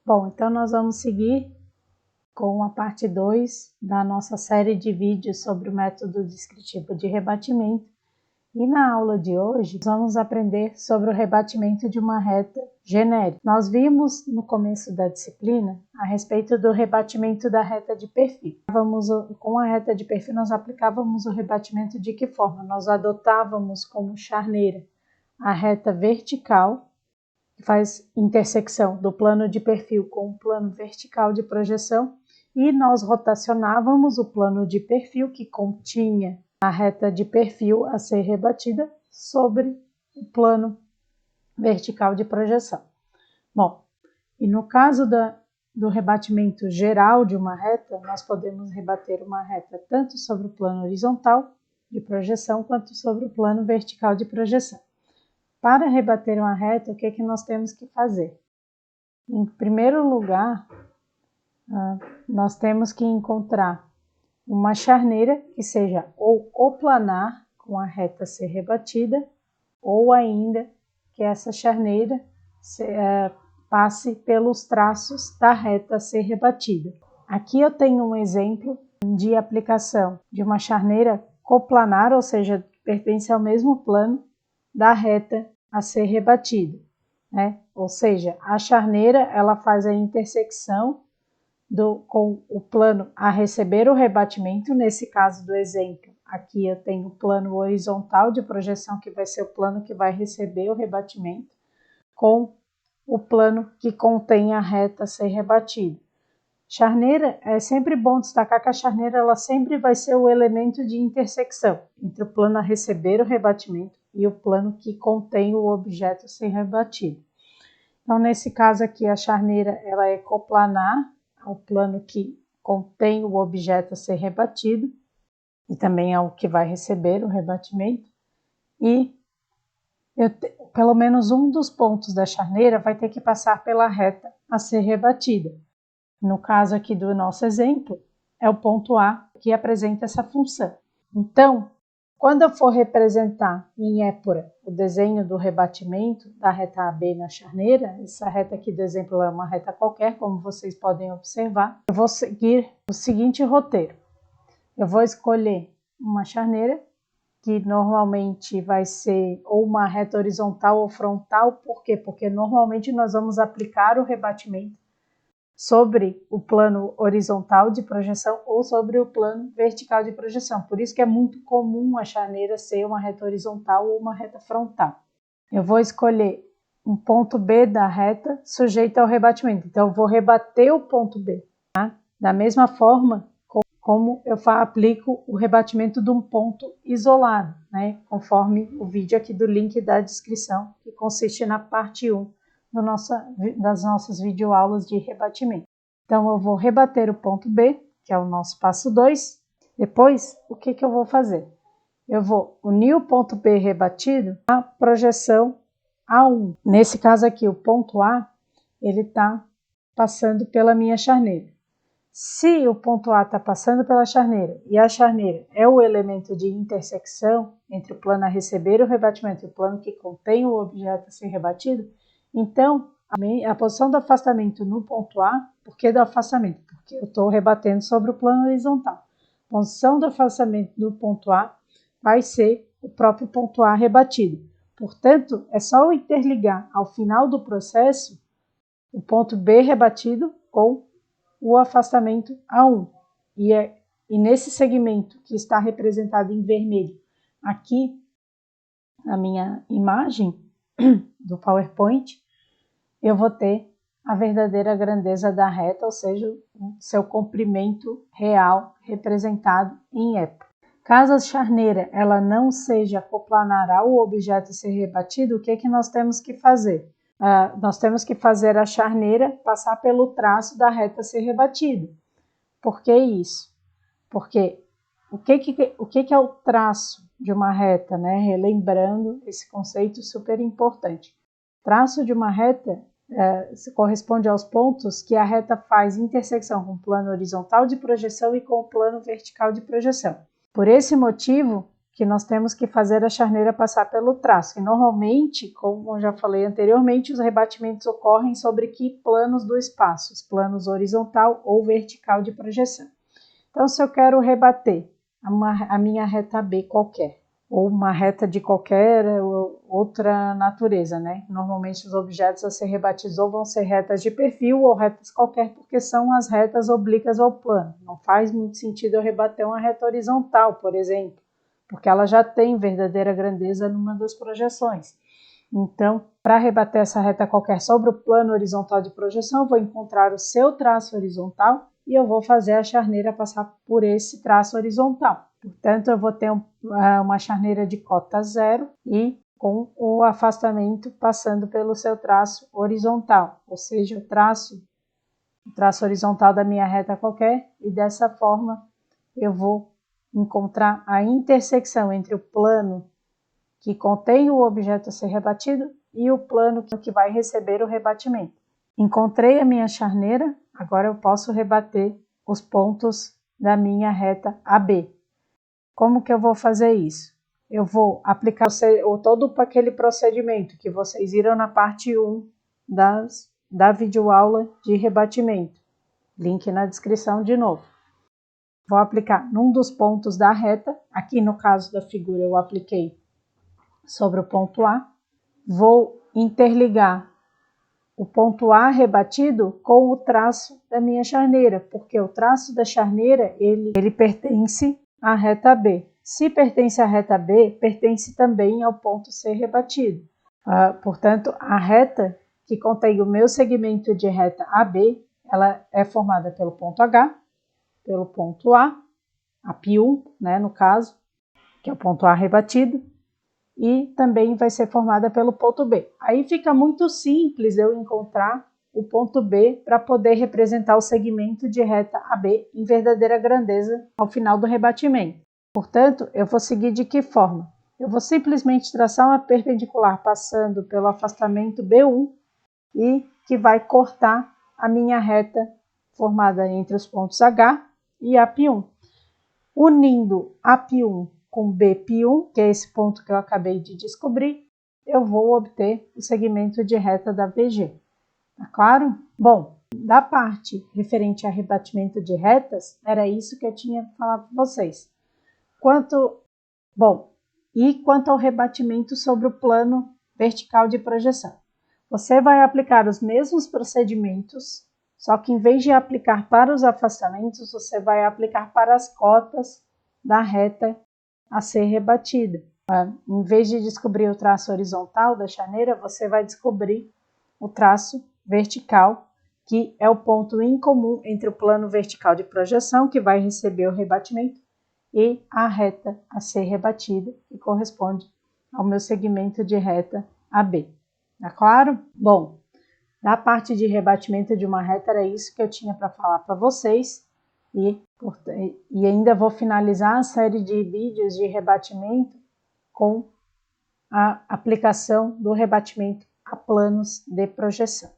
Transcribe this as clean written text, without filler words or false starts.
Bom, então nós vamos seguir com a parte 2 da nossa série de vídeos sobre o método descritivo de rebatimento. E na aula de hoje, vamos aprender sobre o rebatimento de uma reta genérica. Nós vimos no começo da disciplina a respeito do rebatimento da reta de perfil. Com a reta de perfil, nós aplicávamos o rebatimento de que forma? Nós adotávamos como charneira a reta vertical, que faz intersecção do plano de perfil com o plano vertical de projeção, e nós rotacionávamos o plano de perfil que continha a reta de perfil a ser rebatida sobre o plano vertical de projeção. Bom, e no caso do rebatimento geral de uma reta, nós podemos rebater uma reta tanto sobre o plano horizontal de projeção quanto sobre o plano vertical de projeção. Para rebater uma reta, o que é que nós temos que fazer? Em primeiro lugar, nós temos que encontrar uma charneira que seja ou coplanar com a reta a ser rebatida, ou ainda que essa charneira passe pelos traços da reta a ser rebatida. Aqui eu tenho um exemplo de aplicação de uma charneira coplanar, ou seja, pertence ao mesmo plano da reta a ser rebatida, né? Ou seja, a charneira ela faz a intersecção com o plano a receber o rebatimento. Nesse caso do exemplo, aqui eu tenho o plano horizontal de projeção, que vai ser o plano que vai receber o rebatimento, com o plano que contém a reta a ser rebatida. Charneira, é sempre bom destacar que a charneira ela sempre vai ser o elemento de intersecção entre o plano a receber o rebatimento e o plano que contém o objeto a ser rebatido. Então, nesse caso aqui, a charneira ela é coplanar ao plano que contém o objeto a ser rebatido e também ao que vai receber o rebatimento. E pelo menos um dos pontos da charneira vai ter que passar pela reta a ser rebatida. No caso aqui do nosso exemplo, é o ponto A que apresenta essa função. Então, quando eu for representar em épora o desenho do rebatimento da reta AB na charneira, essa reta aqui do exemplo é uma reta qualquer, como vocês podem observar, eu vou seguir o seguinte roteiro. Eu vou escolher uma charneira, que normalmente vai ser ou uma reta horizontal ou frontal. Por quê? Porque normalmente nós vamos aplicar o rebatimento sobre o plano horizontal de projeção ou sobre o plano vertical de projeção. Por isso que é muito comum a charneira ser uma reta horizontal ou uma reta frontal. Eu vou escolher um ponto B da reta sujeito ao rebatimento. Então, eu vou rebater o ponto B, tá? Da mesma forma como eu aplico o rebatimento de um ponto isolado, né? Conforme o vídeo aqui do link da descrição, que consiste na parte 1 das nossas videoaulas de rebatimento. Então, eu vou rebater o ponto B, que é o nosso passo 2. Depois, o que eu vou fazer? Eu vou unir o ponto B rebatido à projeção A1. Nesse caso aqui, o ponto A, ele está passando pela minha charneira. Se o ponto A está passando pela charneira e a charneira é o elemento de intersecção entre o plano a receber o rebatimento e o plano que contém o objeto a ser rebatido, então a posição do afastamento no ponto A, por que do afastamento? Porque eu estou rebatendo sobre o plano horizontal. A posição do afastamento do ponto A vai ser o próprio ponto A rebatido. Portanto, é só eu interligar ao final do processo o ponto B rebatido com o afastamento A1. E nesse segmento que está representado em vermelho aqui na minha imagem do PowerPoint, eu vou ter a verdadeira grandeza da reta, ou seja, o seu comprimento real representado em épora. Caso a charneira ela não seja coplanar ao objeto a ser rebatido, o que nós temos que fazer? Nós temos que fazer a charneira passar pelo traço da reta a ser rebatida. Por que isso? Porque o que é o traço de uma reta, né? Relembrando esse conceito super importante. Traço de uma reta corresponde aos pontos que a reta faz intersecção com o plano horizontal de projeção e com o plano vertical de projeção. Por esse motivo, que nós temos que fazer a charneira passar pelo traço. E normalmente, como eu já falei anteriormente, os rebatimentos ocorrem sobre que planos do espaço, os planos horizontal ou vertical de projeção. Então, se eu quero rebater a minha reta B qualquer, ou uma reta de qualquer outra natureza, né? Normalmente os objetos a ser rebatidos ou vão ser retas de perfil ou retas qualquer, porque são as retas oblíquas ao plano. Não faz muito sentido eu rebater uma reta horizontal, por exemplo, porque ela já tem verdadeira grandeza numa das projeções. Então, para rebater essa reta qualquer sobre o plano horizontal de projeção, eu vou encontrar o seu traço horizontal e eu vou fazer a charneira passar por esse traço horizontal. Portanto, eu vou ter uma charneira de cota 0 e com o afastamento passando pelo seu traço horizontal, ou seja, o traço horizontal da minha reta qualquer, e dessa forma eu vou encontrar a intersecção entre o plano que contém o objeto a ser rebatido e o plano que vai receber o rebatimento. Encontrei a minha charneira, agora eu posso rebater os pontos da minha reta AB. Como que eu vou fazer isso? Eu vou aplicar todo aquele procedimento que vocês viram na parte 1 da videoaula de rebatimento. Link na descrição de novo. Vou aplicar num dos pontos da reta, aqui no caso da figura eu apliquei sobre o ponto A. Vou interligar o ponto A rebatido com o traço da minha charneira, porque o traço da charneira ele pertence à reta B. Se pertence à reta B, pertence também ao ponto C rebatido. Portanto, a reta que contém o meu segmento de reta AB, ela é formada pelo ponto H, pelo ponto A P1, né, no caso, que é o ponto A rebatido, e também vai ser formada pelo ponto B. Aí fica muito simples eu encontrar o ponto B para poder representar o segmento de reta AB em verdadeira grandeza ao final do rebatimento. Portanto, eu vou seguir de que forma? Eu vou simplesmente traçar uma perpendicular passando pelo afastamento B1 e que vai cortar a minha reta formada entre os pontos H e AP1. Unindo AP1 com BP1, que é esse ponto que eu acabei de descobrir, eu vou obter o segmento de reta da VG. Tá claro? Bom, da parte referente a rebatimento de retas, era isso que eu tinha falado para vocês. Quanto ao rebatimento sobre o plano vertical de projeção. Você vai aplicar os mesmos procedimentos, só que em vez de aplicar para os afastamentos, você vai aplicar para as cotas da reta a ser rebatida. Em vez de descobrir o traço horizontal da charneira, você vai descobrir o traço vertical, que é o ponto em comum entre o plano vertical de projeção, que vai receber o rebatimento, e a reta a ser rebatida, que corresponde ao meu segmento de reta AB. Tá claro? Bom, da parte de rebatimento de uma reta era isso que eu tinha para falar para vocês, e ainda vou finalizar a série de vídeos de rebatimento com a aplicação do rebatimento a planos de projeção.